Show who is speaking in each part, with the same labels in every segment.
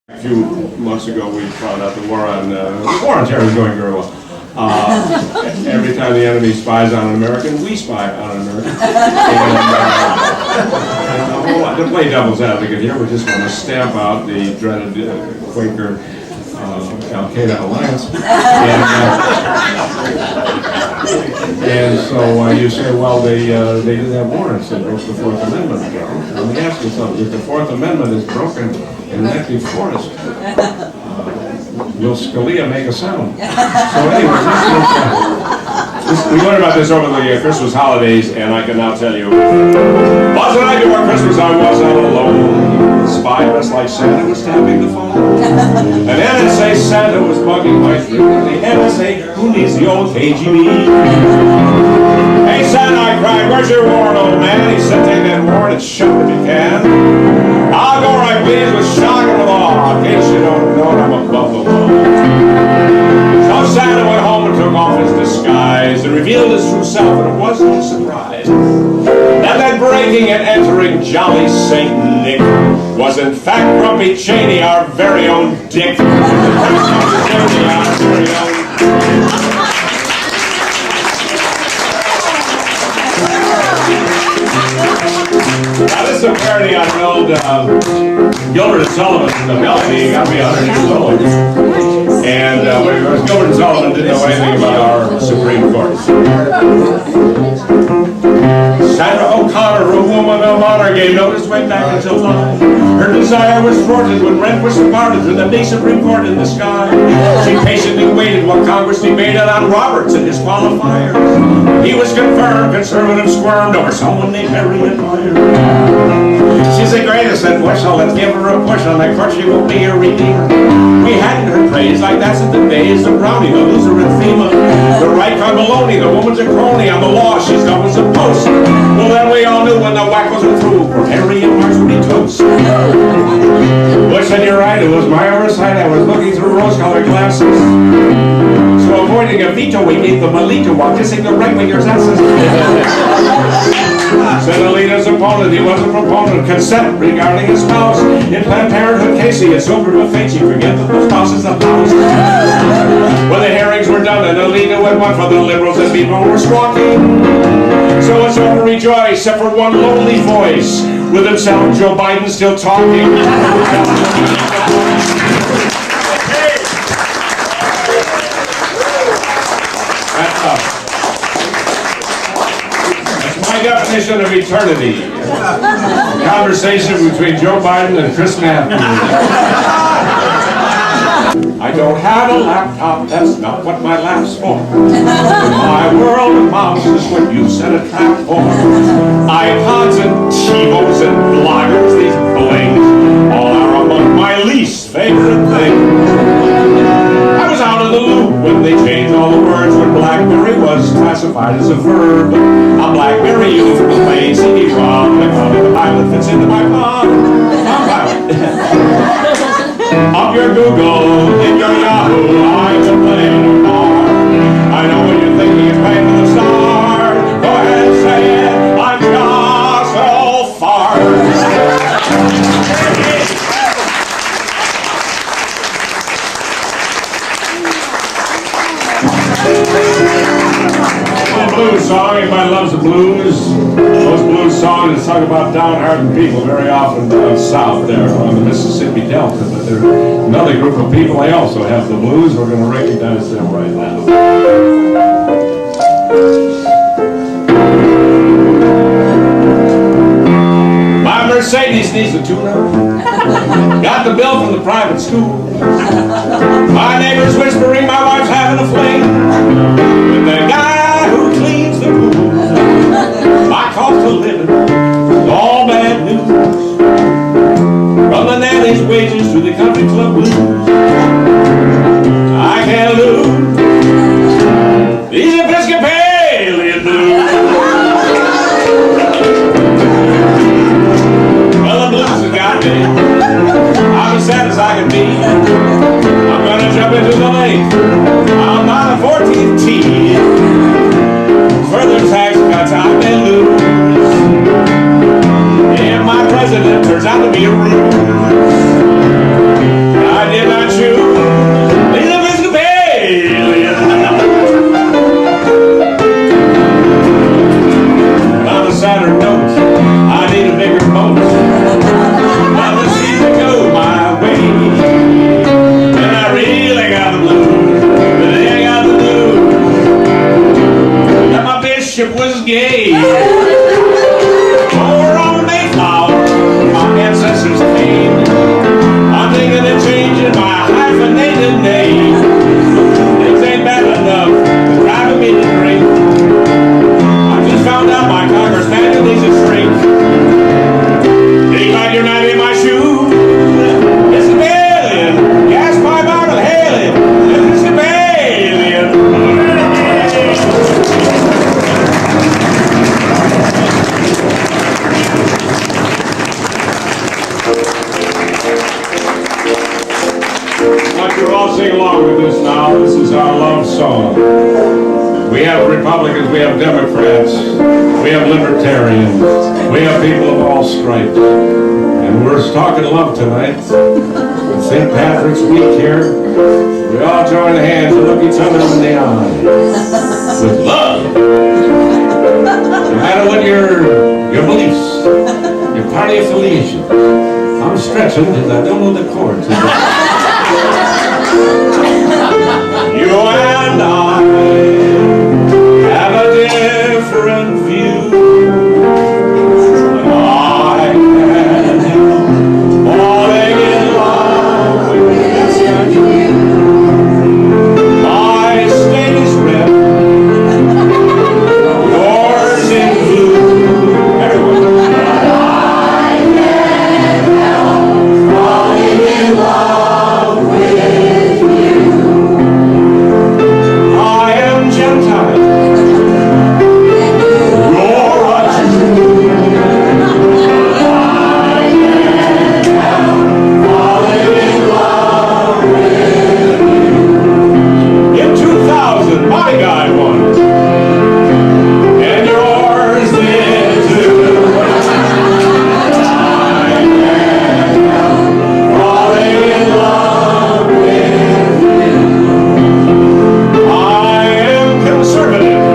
Speaker 1: A few months ago, we found out the war on terror is going very well. Every time the enemy spies on an American, we spy on an American. And to play devil's advocate here, we just want to stamp out the dreaded Quaker Al-Qaeda alliance. And so you say, well, they didn't have warrants. They broke the Fourth Amendment. Well, let me ask you something. If the Fourth Amendment is broken in an empty forest, will Scalia make a sound? So anyway, we learned about this over the Christmas holidays, and I can now tell you, wasn't I before Christmas? I was not alone. The spy dressed like Santa was tapping the phone. An NSA Santa was bugging my trip. The NSA, who needs the old KGB? Hey Santa, I cried, where's your warrant, old man? He said, take that warrant and shove it if you can. I'll go right, please, with shock and awe. In case you don't know, I'm above the law. So Santa went home and took off his disguise and revealed his true self, and it was no surprise. And then breaking and entering jolly Saint Nick was in fact Grumpy Cheney, our very own Dick. Now this is a parody on an old Gilbert and Sullivan from the melody. Got to be 100 years old. And Gilbert and Sullivan didn't know anything about our Supreme Court. Sandra O'Connor, a woman of honor, gave notice way back in July. Her desire was thwarted when rent was departed through the big Supreme Court in the sky. She patiently waited while Congress debated on Roberts and his qualifiers. He was confirmed, conservatives squirmed over someone named Harriet Mier. She's the greatest at Bush, so let's give her a push on the court, she will be a redeemer. We hadn't heard praise like that's in the days of Brownie, the loser in FEMA. The right on Maloney, the woman's a crony on the law, she's done was a post. Well then we all knew when the whack wasn't through, for Harry and Marx would be toast. Bush said, you're right, it was my oversight, I was looking through rose-colored glasses. So avoiding a veto, we gave the Melito while kissing the right-winger's asses. Said Alita's opponent, he was a proponent of consent regarding his spouse. In Planned Parenthood case, he had sobered with fate, she forget that the spouse is the house. When the hearings were done and Alita went one for the liberals and people were squawking. So it's over, rejoice, except for one lonely voice. With himself, Joe Biden still talking. That's my definition of eternity. A conversation between Joe Biden and Chris Matthews. I don't have a laptop, that's not what my lap's for. In my world, a mouse is what you set a trap for. iPods and TiVos and bloggers, these blings, all are among my least favorite things. I was out of the loop when they changed all the words when BlackBerry was classified as a verb. A BlackBerry youth will play CD-ROM, the pilot fits into my palm. Up your Google, in your Yahoo, I can play no more. I know what you're thinking, it's playing for the star. Go ahead and say it, I'm just so far. A blues song, everybody loves the blues. Those blues songs talk about downhearted people very often down south there on the Mississippi Delta, but there's another group of people, they also have the blues. We're going to recognize them right now. My Mercedes needs a tune-up. Got the bill from the private school. My neighbor's whispering my wife's having a fling with the guy who cleans the pool. My cost of living is all bad news. From the nanny's wages to the country club blues, I can't lose these Episcopalian blues. Well, the blues have got me. I'm as sad as I can be. I'm gonna jump into the lake. I'm not a 14th tee. Further tax cuts I may lose. And my president turns out to be a ruse. I want you to all sing along with this now. This is our love song. We have Republicans, we have Democrats, we have Libertarians, we have people of all stripes. And we're talking love tonight. St. Patrick's Week here. We all join hands and look each other in the eye. With love. No matter what your beliefs, your party affiliation. I'm stretching because I don't know the chords. You and I have a different view. I can't help falling in love with you. My state is red, yours in blue. Everyone. But I can't help falling in love with you. I am Gentile. You're a Jew. I can't help falling in love with you. In 2000, my guy won. And yours did too. I can't help falling in love with you. I am conservative.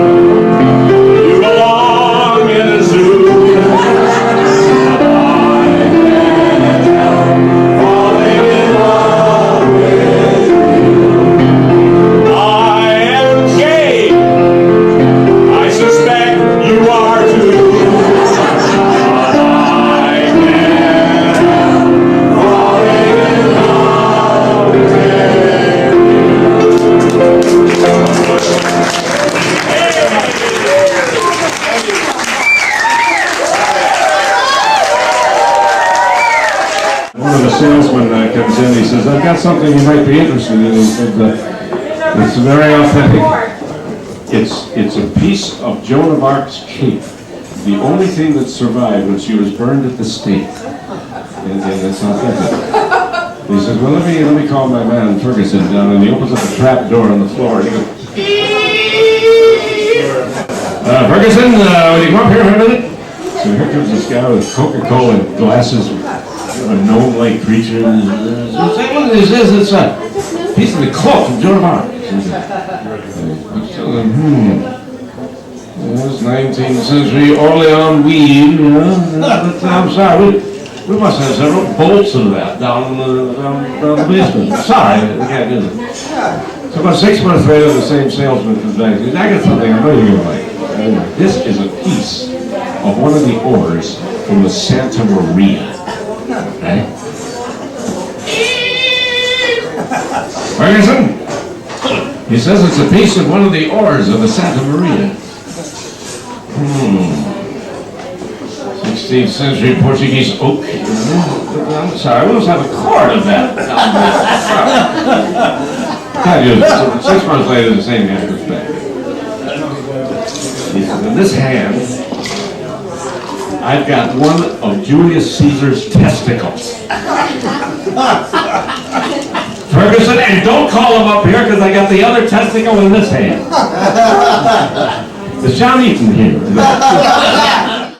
Speaker 1: You belong in a zoo. I can't help falling in love with you. I am gay. I suspect you are too. But I can't help falling in love with you. One of the salesmen comes in, he says, I've got something you might be interested in. He said, it's very authentic. It's a piece of Joan of Arc's cape, the only thing that survived when she was burned at the stake. And it's authentic. He says, well, let me call my man Ferguson down, and he opens up a trap door on the floor, and he goes, Ferguson, will you come up here for a minute? So here comes this guy with Coca-Cola glasses, a gnome-like creature. Say, what is this? It's a piece of the cloak from Joan of Arc. This 19th century Orleans weed, you know. I'm sorry, we must have several bolts of that down the basement. Sorry, we can't do that. So about 6 months later, the same salesman comes back and says, I got something I know you're going to like. This is a piece of one of the oars from the Santa Maria. Okay? Ferguson? He says it's a piece of one of the oars of the Santa Maria. 16th century Portuguese oak. I'm sorry, we must have a cord of that. Can't use it. 6 months later, the same guy comes back. He says, in this hand, I've got one of Julius Caesar's testicles. Ferguson, and don't call him up here because I got the other testicle in this hand. Is John Eaton here?